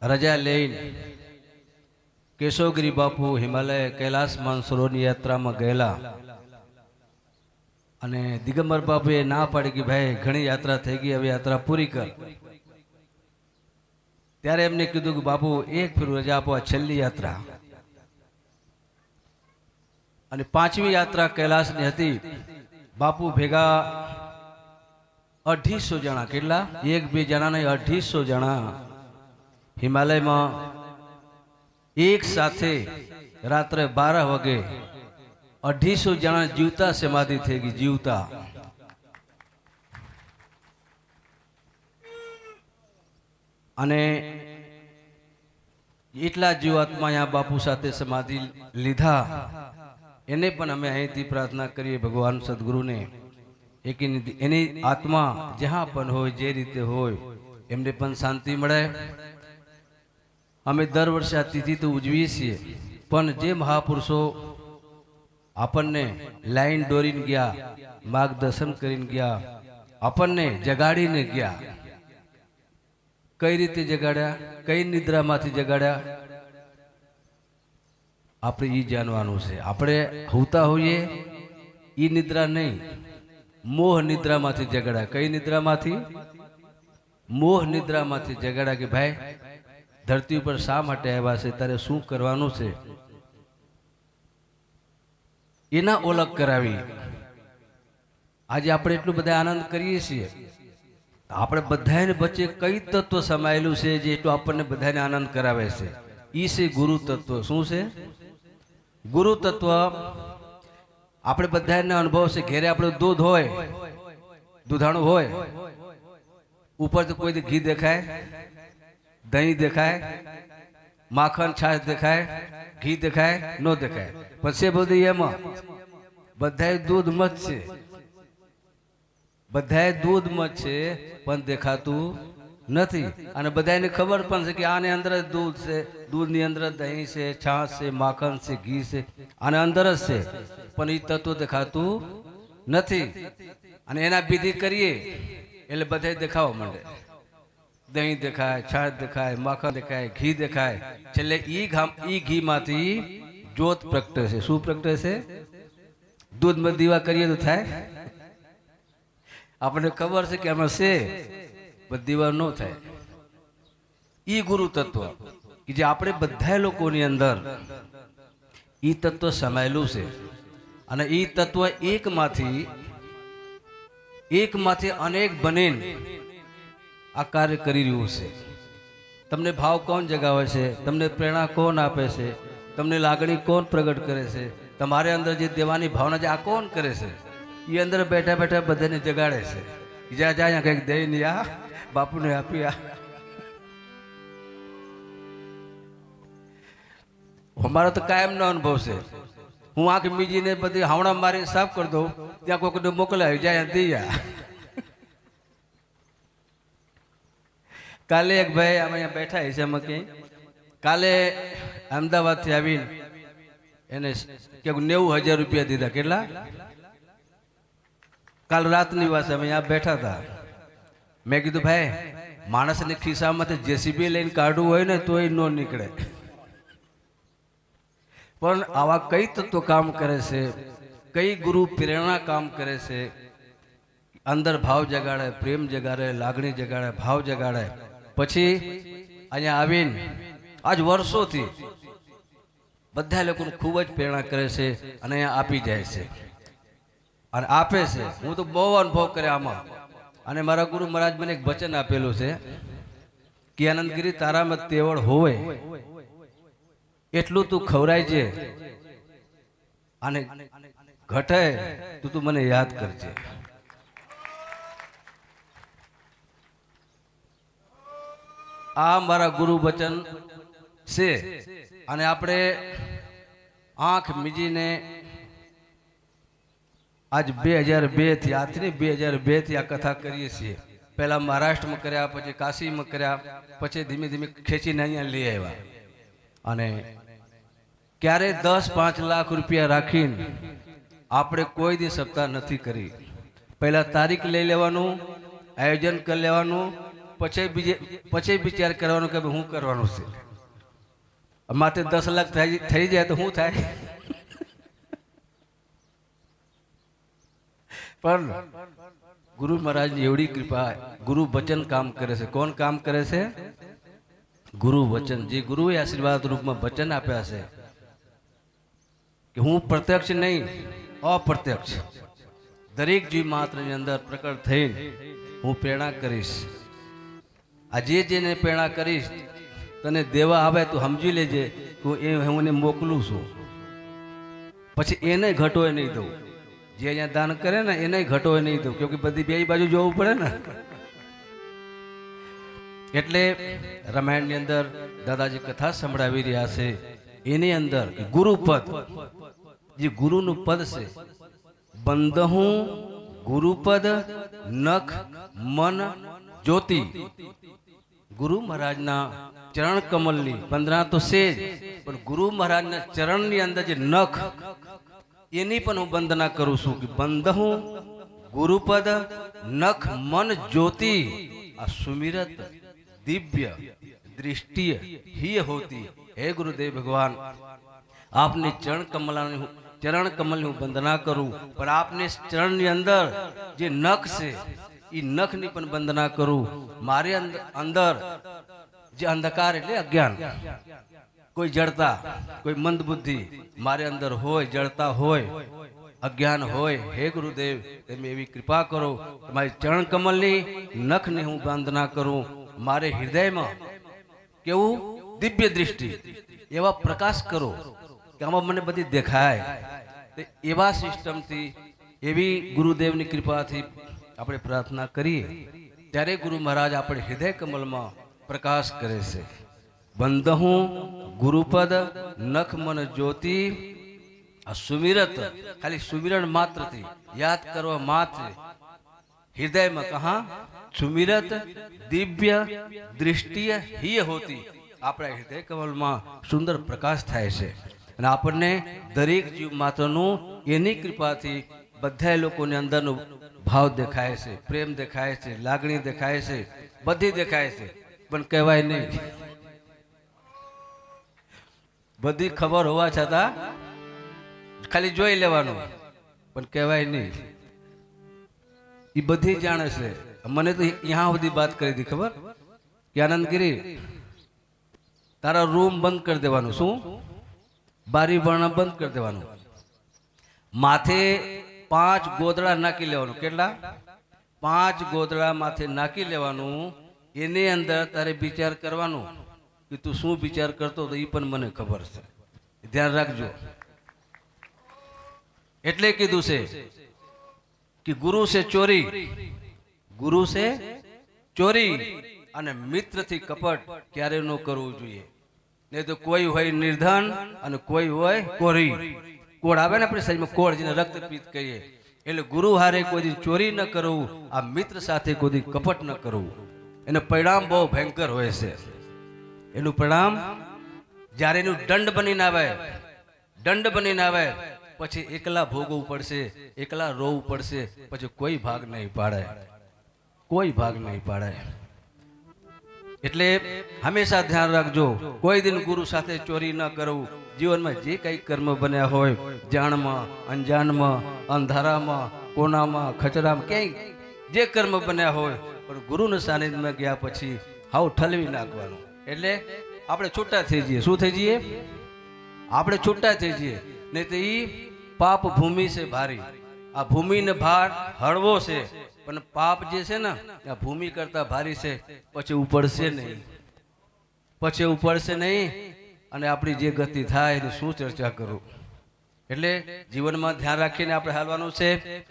રજા લઈને કેશવગીરી બાપુ હિમાલય કૈલાસ માનસરોવરની યાત્રામાં ગયેલા અને દિગંબર બાપુએ ના પાડી કે ભાઈ ઘણી યાત્રા થઈ ગઈ, હવે યાત્રા પૂરી કર. ત્યારે એમને કીધું કે બાપુ એક ફેરું રજા આપો, આ છેલ્લી યાત્રા. અને પાંચમી યાત્રા કૈલાસની હતી. બાપુ ભેગા 250 જણા, કેટલા? એક બે જણા નહીં, 250 જણા હિમાલયમાં એક સાથે રાત્રે 12 વાગે 250 જણા જીવતા સમાધિ થઈ ગઈ, જીવતા. અને એટલા જીવાત્મા અહીંયા બાપુ સાથે સમાધિ લીધા. એને પણ અમે અહીંથી પ્રાર્થના કરીએ ભગવાન સદગુરુને એની આત્મા જ્યાં પણ હોય, જે રીતે હોય, એમને પણ શાંતિ મળે. અમે દર વર્ષે આ તિથિ તો ઉજવીએ છીએ, પણ જે મહાપુરુષો આપણને લાઈન દોરીને ગયા, માર્ગદર્શન કરીને ગયા, આપણને જગાડીને ગયા, કઈ રીતે જગાડ્યા, કઈ નિદ્રામાંથી જગાડ્યા, આપણે એ જાણવાનું છે. આપણે હોતા હોઈએ એ નિદ્રા નહીં, મોહ નિદ્રામાંથી જગાડ્યા. કઈ નિદ્રામાંથી? મોહ નિદ્રામાંથી જગાડ્યા કે ભાઈ ધરતી ઉપર શા માટે આવ્યા છે, તારે શું કરવાનું છે, એના ઓળખ કરાવી. આજે આપણે એટલું બધા આનંદ કરીએ છીએ, આપણે બધાને વચ્ચે કઈ તત્વ સમાયેલું છે જે એટલું આપણને બધાને આનંદ કરાવે છે? ઈ છે ગુરુ તત્વ. શું છે ગુરુ તત્વ? આપણે બધાને અનુભવ છે. ઘેરે આપણે દૂધ હોય, દૂધાણું હોય, ઉપર તો કોઈ ઘી દેખાય, દહીં દેખાય, માખણ છાશ દેખાય, ઘી દેખાય, ન દેખાય. પછી બધું એમાં બધાય દૂધ મત છે, બધાય દૂધ મત છે, પણ દેખાતું નથી. અને બધાને ખબર પણ છે કે આની અંદર જ દૂધ છે, દૂધની અંદર દહીં છે, છાશ છે, માખણ છે, ઘી છે, આને અંદર જ છે, પણ એ તત્વ દેખાતું નથી. અને એના વિધિ કરીએ એટલે બધા દેખાવા માંડે. દહીં દેખાય, છાશ દેખાય, માખણ દેખાય, ઘી દેખાય. છેલ્લે ઈ ઘીમાંથી જ્યોત પ્રગટે છે. શું પ્રગટે છે? દૂધમાં દીવા કરીએ તો થાય? આપણને ખબર છે કે આમાં છે, પણ દીવા ન થાય. ઈ ગુરુ તત્વ કે જે આપણે બધા લોકોની અંદર ઈ તત્વ સમાયેલું છે. અને ઈ તત્વ એકમાંથી અનેક બનીને આ કાર્ય કરી રહ્યું છે. તમને ભાવ કોણ જગાવે છે? તમને પ્રેરણા કોણ આપે છે? તમને લાગણી કોણ પ્રગટ કરે છે? તમારે અંદર જે દેવાની ભાવના છે આ કોણ કરે છે? એ અંદર બેઠા બેઠા બધાને જગાડે છે. જ્યાં જાય કંઈક દઈને આ બાપુને આપી આ. અમારો તો કાયમનો અનુભવ છે. હું આંખ મીજીને બધી હાવણા મારી સાફ કરી દઉં, ત્યાં કોઈને મોકલાવી જાય દઈએ. કાલે એક ભાઈ અમે અહીંયા બેઠા છે, એમાં ક્યાંય કાલે અમદાવાદથી આવીને એને કે 90,000 રૂપિયા દીધા. કેટલા? કાલ રાતની વાત અમે અહીંયા બેઠા હતા. મેં કીધું ભાઈ માણસને ખિસ્સામાંથી જેસીબી લઈને કાઢવું હોય ને તોય ન નીકળે. પણ આવા કઈ તત્વો કામ કરે છે, કઈ ગુરુ પ્રેરણા કામ કરે છે? અંદર ભાવ જગાડે, પ્રેમ જગાડે, લાગણી જગાડે, ભાવ જગાડે. પછી અહીંયા આવીને આજ વર્ષોથી બધા લોકોને ખૂબ જ પ્રેરણા કરે છે અને અહીંયા આપી જાય છે અને આપે છે. હું તો બહુ અનુભવ કર્યા આમાં. અને મારા ગુરુ મહારાજ મને એક વચન આપેલું છે કે આનંદગીરી તારામાં તેવડ હોય એટલું તું ખવરાય છે, અને ઘટે તો તું મને યાદ કરજે. આ મારા ગુરુ વચન છે. અને આપણે આંખ મીજીને આજ 2002 થી, આજથી 2002 થી આ કથા કરીએ છીએ. પહેલા મહારાષ્ટ્રમાં કર્યા, પછી કાશીમાં કર્યા, પછી ધીમે ધીમે ખેંચીને અહીંયા લઈ આવ્યા. અને ક્યારે 10-5 લાખ રૂપિયા રાખીને આપણે કોઈ દી સપ્તાહ નથી કરી. પહેલા તારીખ લઈ લેવાનું, આયોજન કરી લેવાનું, પછી વિચાર કરવાનો કે હું કરવાનું છે. માથે 10 લાખ થઈ જાય તો શું થાય? પણ ગુરુ મહારાજની એવડી કૃપા, ગુરુ વચન કામ કરે છે. કોણ કામ કરે છે? ગુરુ વચન. જે ગુરુએ આશીર્વાદ રૂપમાં વચન આપ્યા છે કે હું પ્રત્યક્ષ નહીં, અપ્રત્યક્ષ દરેક જીવ માત્રની અંદર પ્રકટ થઈને હું પ્રેરણા કરીશ. આ જેને પ્રેરણા કરીશ તને દેવા આવે તો સમજી લેજે હું એને મોકલું છું. પછી એને ઘટોય નહીં દઉં. જે અહીંયા દાન કરે ને એને ઘટોય નહીં દઉં, કેમ કે બધી બે બાજુ જોવું પડે ને. એટલે રામાયણની અંદર દાદાજી કથા સંભળાવી રહ્યા છે. એની અંદર ગુરુપદ, જે ગુરુનું પદ છે, બંધહું ગુરુપદ નખ મન જ્યોતિ. ગુરુ મહારાજના ચરણ કમલની વંદના તો છે જ, પણ ગુરુ મહારાજના ચરણની અંદર જે નખ, એની પણ હું વંદના કરું છું કે બંધહું ગુરુપદ નખ મન જ્યોતિ. આ સુમિરત દિવ્ય दृष्टि ही होती। हे गुरुदेव भगवान, आपने चरण कमल हूँ वंदना करूँ, पर आपने चरण ની અંદર જે નખ છે એ નખની પણ વંદના કરું। મારે અંદર જે અંધકાર એટલે અજ્ઞાન, કોઈ જડતા, કોઈ મંદ બુદ્ધિ મારે અંદર હોય, જડતા હોય, અજ્ઞાન હોય, હે ગુરુદેવ તમે એવી કૃપા કરો, તમારી ચરણ કમલની નખની હું વંદના કરું। મારે હૃદયમાં કેવું દિવ્ય દૃષ્ટિ, એવા પ્રકાશ કરો કે આમાં મને બધી દેખાય। એવા સિસ્ટમથી, એવી ગુરુદેવની કૃપાથી આપણે પ્રાર્થના કરીએ ત્યારે ગુરુ મહારાજ આપણે હૃદય કમલમાં પ્રકાશ કરે છે। બંધહું ગુરુપદ નખ મન જ્યોતિ। આ સુમિરત ખાલી સુમિરણ માત્રથી, યાદ કરવા માત્ર હૃદયમાં કહા સુમિરત દિવ્ય દૃષ્ટિ ही होती। આપણા હૃદય કમલમાં સુંદર પ્રકાશ થાય છે અને આપણને દરેક જીવ માત્રનું એની કૃપાથી બધા લોકોની અંદરનો ભાવ દેખાય છે, પ્રેમ દેખાય છે, લાગણી દેખાય છે, બધી દેખાય છે, પણ કહેવાય નહીં। બધી ખબર હોવા છતાં ખાલી જોઈ લેવાનું, પણ કહેવાય નહીં। એ બધી જાણે છે। મને તો यहाँ સુધી बात કરી दी खबर કે આનંદગીરી તારા રૂમ બંધ કરી દેવાનું, શું બારી બારણા બંધ કરી દેવાનું, માથે 5 ગોદડા નાખી લેવાનું। કેટલા? 5 ગોદડા માથે નાખી લેવાનું। એની અંદર તારે વિચાર કરવાનો કે તું શું વિચાર કરતો તો એ પણ મને ખબર છે, ધ્યાન રાખજો। એટલે કીધું છે કે ગુરુ છે ચોરી, ગુરુ છે ચોરી, અને મિત્રથી કપટ ક્યારે ન કરવું જોઈએ। નહીં તો કોઈ હોય નિર્ધન અને કોઈ હોય કોરી। કોળ આવે ને આપણે શરીરમાં, કોળ જેને રક્તપિત્ત કહીએ, એટલે ગુરુ હારે કોઈ દી ચોરી ન કરવું, આ મિત્ર સાથે કોઈ દી કપટ ન કરવું। એનું પરિણામ બહુ ભયંકર હોય છે। એનું પરિણામ જ્યારે એનું દંડ બનીને આવે, દંડ બનીને આવે પછી એકલા ભોગવવું પડશે, એકલા રોવું પડશે, પછી કોઈ ભાગ નહીં પાડે, કોઈ ભાગ નહીં પાડે। એટલે હંમેશા ધ્યાન રાખજો, કોઈ દિન ગુરુ સાથે ચોરી ન કરવું। જીવનમાં જે કંઈ કર્મ બન્યા હોય, જાણમાં, અંજાનમાં, અંધારામાં, કોનામાં, ખચરામાં, ક્યાંય જે કર્મ બન્યા હોય, પણ ગુરુના સાનિધ્યમાં ગયા પછી હાવ ઠલવી નાખવાનું। એટલે આપણે છૂટા થઈ જઈએ। શું થઈ જઈએ? આપણે છૂટા થઈ જઈએ, નહીં તો એ પાપ ભૂમિ છે ભારી। આ ભૂમિને ભાર હળવો છે, પણ પાપ જે છે ને આ ભૂમિ કરતા ભારી છે, પછી ઉપડશે નહીં, પછી ઉપડશે નહીં, અને આપણી જે ગતિ થાય એની શું ચર્ચા કરું। એટલે જીવનમાં ધ્યાન રાખીને આપણે હાલવાનું છે।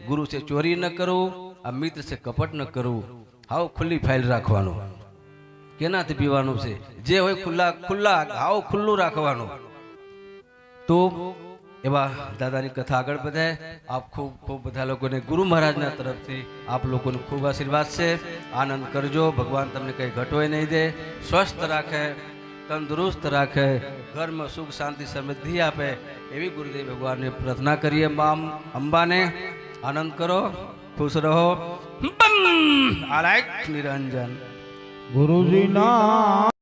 ગુરુ છે ચોરી ન કરવું, આ મિત્ર છે કપટ ન કરવું, હાવ ખુલ્લી ફાઇલ રાખવાનું। કેનાથી પીવાનું છે? જે હોય ખુલ્લા ખુલ્લા, હાવ ખુલ્લું રાખવાનું। તો એવા દાદાની કથા આગળ વધાય। આપ ખૂબ ખૂબ બધા લોકોને ગુરુ મહારાજના તરફથી આપ લોકોને ખૂબ આશીર્વાદ છે। આનંદ કરજો, ભગવાન તમને કંઈ ઘટોય નહીં દે, સ્વસ્થ રાખે, તંદુરસ્ત રાખે, ઘરમાં સુખ શાંતિ સમૃદ્ધિ આપે, એવી ગુરુદેવ ભગવાનને પ્રાર્થના કરીએ। મા અંબાને આનંદ કરો, ખુશ રહો। આલાય નિરંજન ગુરુજીના